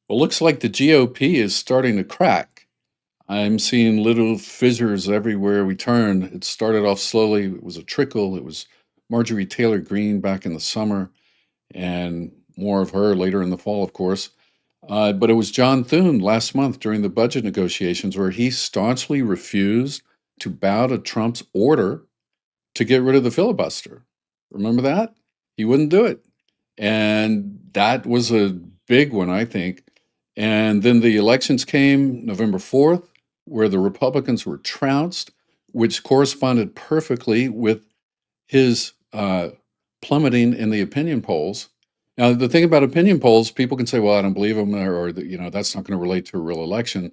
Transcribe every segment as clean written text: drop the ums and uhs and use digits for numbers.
Well, looks like the GOP is starting to crack. I'm seeing little fissures everywhere we turn. It started off slowly. It was a trickle. It was Marjorie Taylor Greene back in the summer, and more of her later in the fall, of course. But it was John Thune last month during the budget negotiations where he staunchly refused to bow to Trump's order to get rid of the filibuster. Remember that? He wouldn't do it. And that was a big one, I think. And then the elections came November 4th, where the Republicans were trounced, which corresponded perfectly with his plummeting in the opinion polls. Now, the thing about opinion polls, people can say, well, I don't believe them, or that's not going to relate to a real election.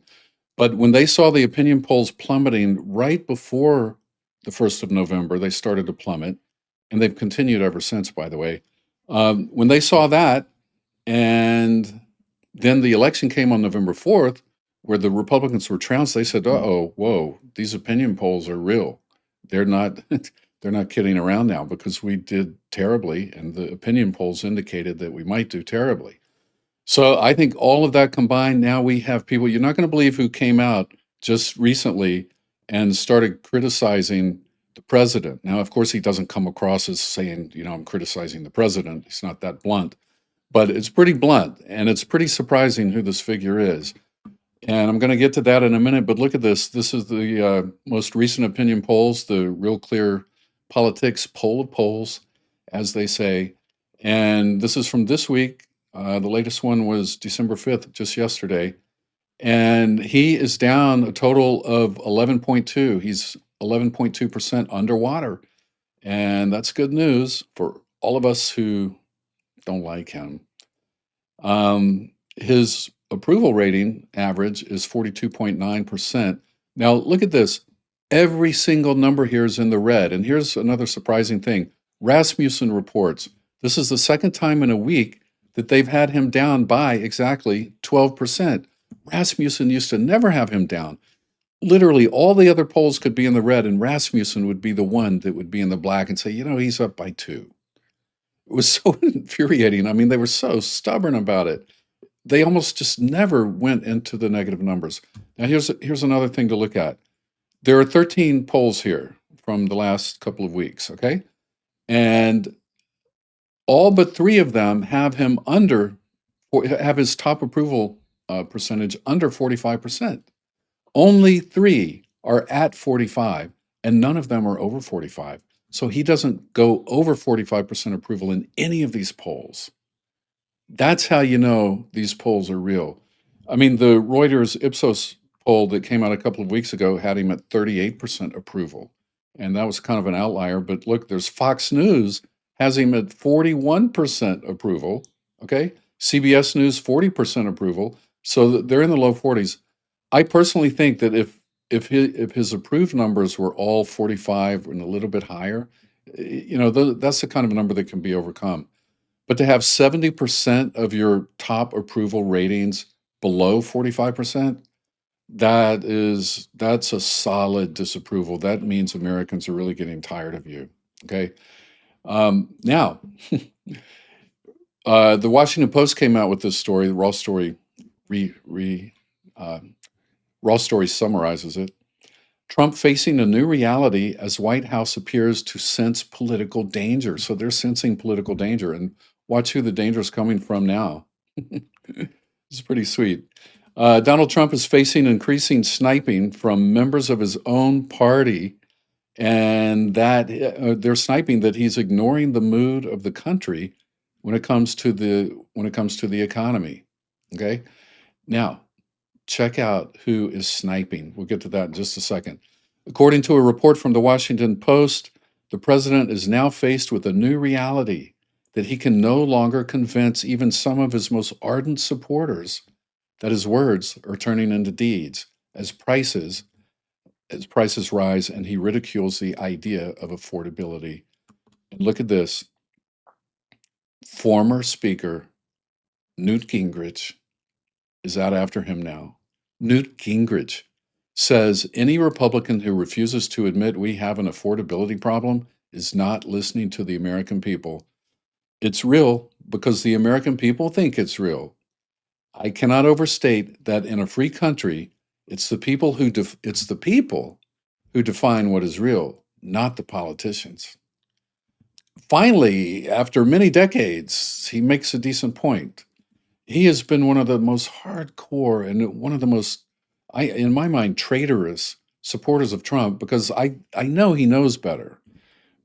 But when they saw the opinion polls plummeting right before the 1st of November, they started to plummet, and they've continued ever since, by the way. When they saw that, and then the election came on November 4th, where the Republicans were trounced, they said, "Uh-oh, whoa, these opinion polls are real. They're not they're not kidding around now because we did terribly, and the opinion polls indicated that we might do terribly." So I think all of that combined, now we have people, you're not going to believe who came out just recently and started criticizing the president. Now, of course, he doesn't come across as saying, I'm criticizing the president. He's not that blunt, but it's pretty blunt, and it's pretty surprising who this figure is. And I'm going to get to that in a minute, but look at this. This is the most recent opinion polls, the Real Clear Politics poll of polls, as they say. And this is from this week. The latest one was December 5th, just yesterday. And he is down a total of 11.2. He's 11.2% underwater. And that's good news for all of us who don't like him. His approval rating average is 42.9%. Now, look at this. Every single number here is in the red. And here's another surprising thing. Rasmussen reports this is the second time in a week that they've had him down by exactly 12%. Rasmussen used to never have him down. Literally, all the other polls could be in the red, and Rasmussen would be the one that would be in the black and say, he's up by 2. It was so infuriating. I mean, they were so stubborn about it. They almost just never went into the negative numbers. Now, here's another thing to look at. There are 13 polls here from the last couple of weeks, okay? And all but 3 of them have him have his top approval percentage under 45%. Only 3 are at 45, and none of them are over 45. So he doesn't go over 45% approval in any of these polls. That's how you know these polls are real. I mean, the Reuters Ipsos poll that came out a couple of weeks ago had him at 38% approval. And that was kind of an outlier. But look, there's Fox News has him at 41% approval. Okay. CBS News, 40% approval. So they're in the low 40s. I personally think that if his approved numbers were all 45 and a little bit higher, that's the kind of number that can be overcome. But to have 70% of your top approval ratings below 45%, that's a solid disapproval. That means Americans are really getting tired of you. Okay. Now, the Washington Post came out with this story. The Raw Story Raw Story summarizes it. Trump facing a new reality as White House appears to sense political danger. So they're sensing political danger, and watch who the danger is coming from now. It's pretty sweet. Donald Trump is facing increasing sniping from members of his own party, and that they're sniping that he's ignoring the mood of the country when it comes to the economy. Okay, now check out who is sniping. We'll get to that in just a second. According to a report from the Washington Post, the president is now faced with a new reality that he can no longer convince even some of his most ardent supporters that his words are turning into deeds as prices rise, and he ridicules the idea of affordability. And look at this. Former Speaker Newt Gingrich is out after him now. Newt Gingrich says any Republican who refuses to admit we have an affordability problem is not listening to the American people. It's real because the American people think it's real. I cannot overstate that in a free country, it's the people who define what is real, not the politicians. Finally, after many decades, he makes a decent point. He has been one of the most hardcore and one of the most, in my mind, traitorous supporters of Trump because I know he knows better.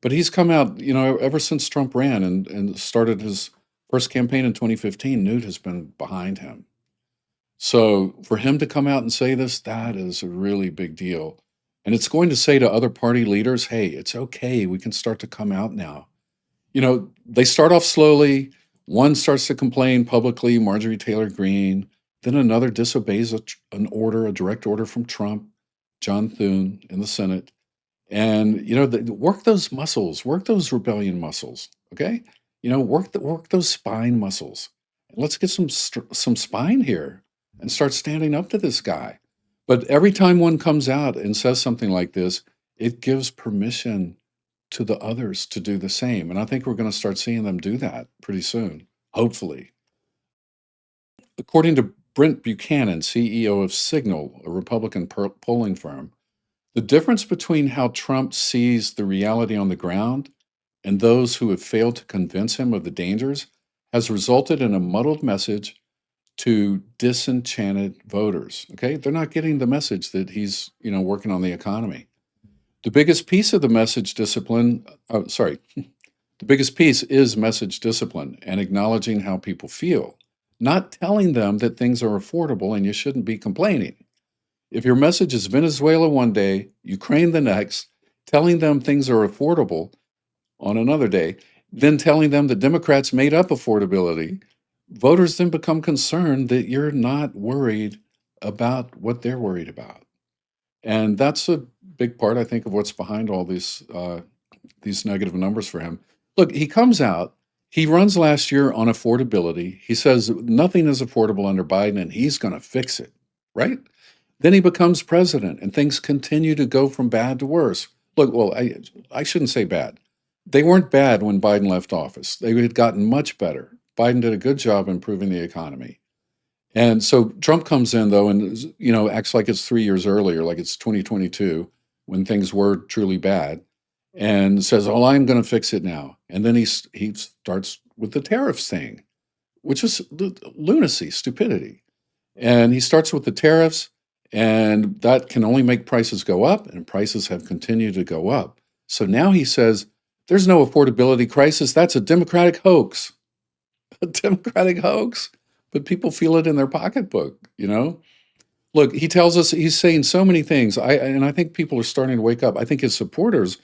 But he's come out, ever since Trump ran and started his first campaign in 2015, Newt has been behind him. So for him to come out and say this, that is a really big deal. And it's going to say to other party leaders, hey, it's okay. We can start to come out now. They start off slowly. One starts to complain publicly, Marjorie Taylor Greene. Then another disobeys a direct order from Trump, John Thune in the Senate. And work those muscles, work those rebellion muscles. Okay, work those spine muscles. Let's get some spine here and start standing up to this guy. But every time one comes out and says something like this, it gives permission to the others to do the same. And I think we're going to start seeing them do that pretty soon, hopefully. According to Brent Buchanan, CEO of Signal, a Republican polling firm, the difference between how Trump sees the reality on the ground and those who have failed to convince him of the dangers has resulted in a muddled message to disenchanted voters. Okay, they're not getting the message that he's working on the economy. The biggest piece of the message discipline, the biggest piece is message discipline and acknowledging how people feel, not telling them that things are affordable and you shouldn't be complaining. If your message is Venezuela one day, Ukraine the next, telling them things are affordable on another day, then telling them the Democrats made up affordability, voters then become concerned that you're not worried about what they're worried about. And that's a big part, I think, of what's behind all these negative numbers for him. Look, he comes out, he runs last year on affordability. He says nothing is affordable under Biden and he's going to fix it, right? Then he becomes president and things continue to go from bad to worse. Look, well, I shouldn't say bad. They weren't bad when Biden left office. They had gotten much better. Biden did a good job improving the economy. And so Trump comes in, though, and acts like it's 3 years earlier, like it's 2022, when things were truly bad, and says, "Oh, I'm going to fix it now." And then he starts with the tariffs thing, which is lunacy, stupidity. And he starts with the tariffs, and that can only make prices go up, and prices have continued to go up. So now he says, there's no affordability crisis. That's a Democratic hoax. A Democratic hoax. But people feel it in their pocketbook. Look, he tells us he's saying so many things. I think people are starting to wake up. I think his supporters,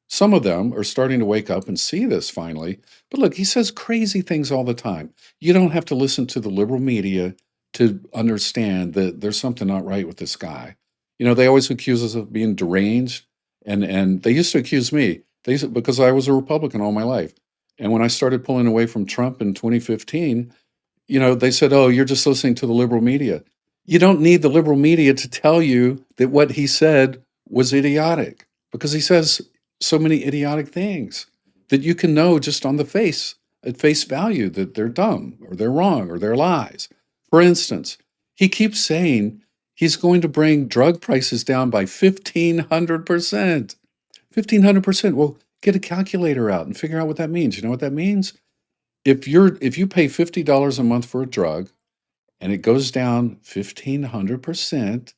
some of them are starting to wake up and see this finally. But look, he says crazy things all the time. You don't have to listen to the liberal media to understand that there's something not right with this guy. They always accuse us of being deranged, and they used to accuse me. Because I was a Republican all my life. And when I started pulling away from Trump in 2015, they said, "Oh, you're just listening to the liberal media." You don't need the liberal media to tell you that what he said was idiotic, because he says so many idiotic things that you can know just on at face value, that they're dumb or they're wrong or they're lies. For instance, he keeps saying he's going to bring drug prices down by 1,500%. 1,500%. Well, get a calculator out and figure out what that means. You know what that means? If you pay $50 a month for a drug and it goes down 1,500%,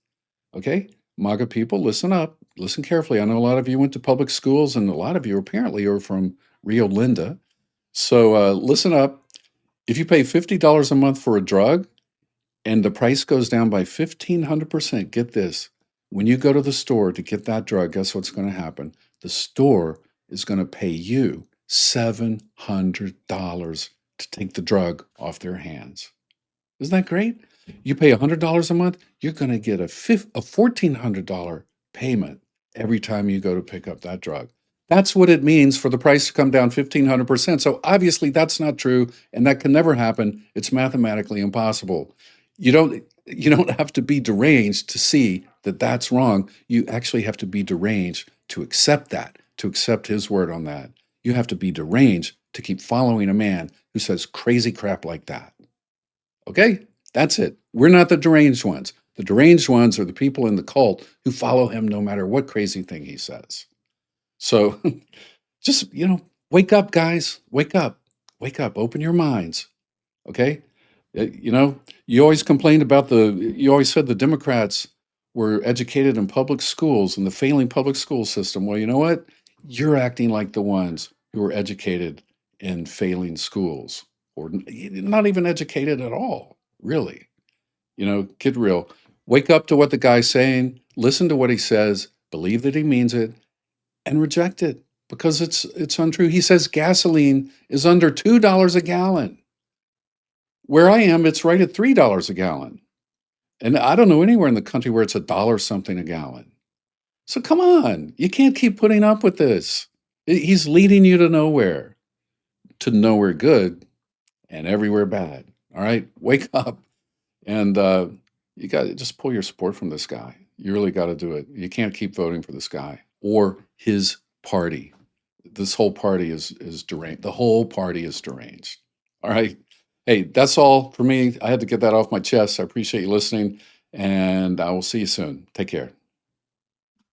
okay? MAGA people, listen up, listen carefully. I know a lot of you went to public schools and a lot of you apparently are from Rio Linda. So listen up. If you pay $50 a month for a drug and the price goes down by 1,500%, get this. When you go to the store to get that drug, guess what's going to happen? The store is going to pay you $700 to take the drug off their hands. Isn't that great? You pay $100 a month, you're going to get a $1,400 payment every time you go to pick up that drug. That's what it means for the price to come down 1,500%. So obviously that's not true, and that can never happen. It's mathematically impossible. You don't have to be deranged to see that that's wrong. You actually have to be deranged to accept that, to accept his word on that. You have to be deranged to keep following a man who says crazy crap like that. Okay? That's it. We're not the deranged ones. The deranged ones are the people in the cult who follow him no matter what crazy thing he says. So just, wake up, guys. Wake up. Wake up. Open your minds. Okay. You always complained about you always said the Democrats were educated in public schools and the failing public school system. Well, you know what? You're acting like the ones who were educated in failing schools or not even educated at all, really. Get real. Wake up to what the guy's saying, listen to what he says, believe that he means it, and reject it because it's untrue. He says gasoline is under $2 a gallon. Where I am, it's right at $3 a gallon. And I don't know anywhere in the country where it's a dollar something a gallon. So come on, you can't keep putting up with this. He's leading you to nowhere good and everywhere bad. All right, wake up. And you got to just pull your support from this guy. You really got to do it. You can't keep voting for this guy or his party. This whole party is deranged. The whole party is deranged. All right. Hey, that's all for me. I had to get that off my chest. I appreciate you listening, and I will see you soon. Take care.